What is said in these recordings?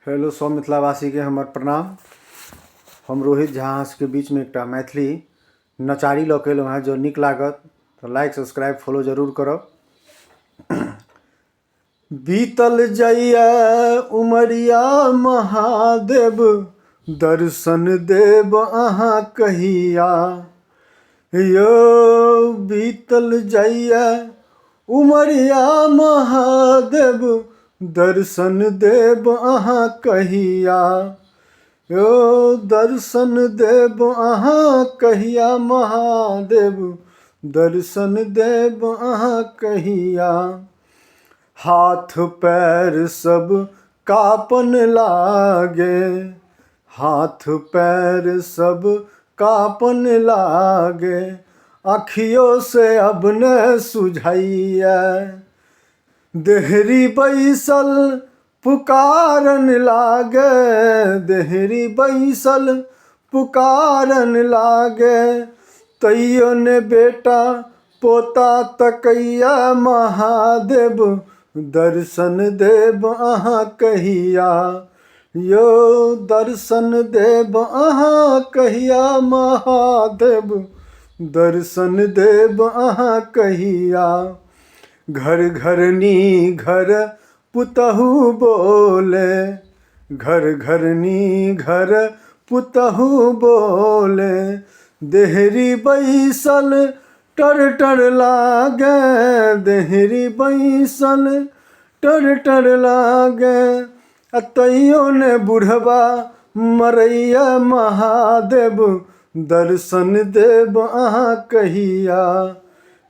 Hello सब मिथिलावासी के हमर प्रणाम। हम रोहित झा के बीच में एक मैथिली नचारी लऽ के एलहुँ हैं। जो निक लागत तो लाइक सब्सक्राइब फॉलो जरूर करब। बीतल जाइए उमरिया महादेव, दर्शन देव अहाँ कहिया। यो बीतल जाइए उमरिया महादेव, दर्शन देव अहाँ कहिया। यो दर्शन देव अहाँ कहिया महादेव, दर्शन देव अहाँ कहिया। हाथ पैर सब कापन लागे, हाथ पैर सब कापन लागे। अखियों से अब न सुझाइया, देहरी बैसल पुकारन लागे, देहरी बैसल पुकारन लागे। तैयो ने बेटा पोता तकैया महादेव, दर्शन देव अहाँ कहिया। यो दर्शन देव अहाँ कहिया महादेव, दर्शन देव अहाँ कहिया। घर घरनी घर पुतहु बोले, घर घरनी घर पुतहु बोले। देहरी बैसल टर टर लागे, देहरी बैसल टर टर लागे। तैयो ने बुढ़वा मरैया महादेव, दर्शन देव अहाँ कहिया।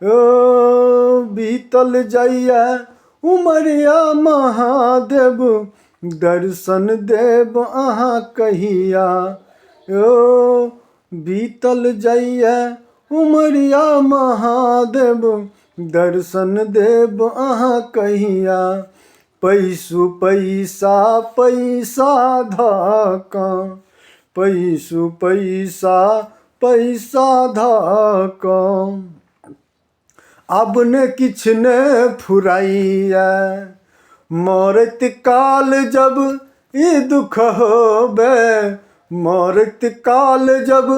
ओ बीतल जाइया उमरिया महादेव, दर्शन देव अहाँ कहिया। ओ बीतल जाइया उमरिया महादेव, दर्शन देव अहाँ कहिया। पैसु पैसा पैसा धका, पैसु पैसा पैसा धका। अब ने किछ ने फुराइया, मरत काल जब ई दुख होबे, मरत काल जब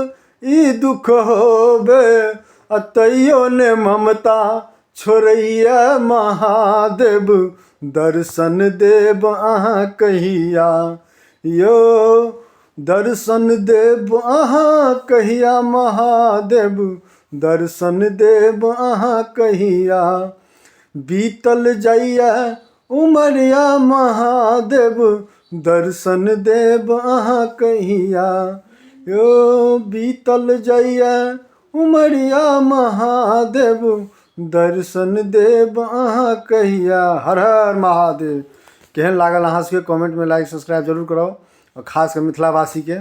ई दुख होबे। तैयो ने ममता छोड़ैया महादेव, दर्शन देव अहाँ कहिया। यो दर्शन देव अहाँ कहिया महादेव, दर्शन देव अहाँ कहिया। बीतल जाइया उमरिया महादेव, दर्शन देव अहाँ कहिया। यो बीतल जाइया उमरिया महादेव, दर्शन देव अहाँ कहिया। हर हर महादेव। केहन लागल अहाँ सबके कमेंट में लाइक सब्सक्राइब जरूर करो, और खास कर मिथिलावासी के।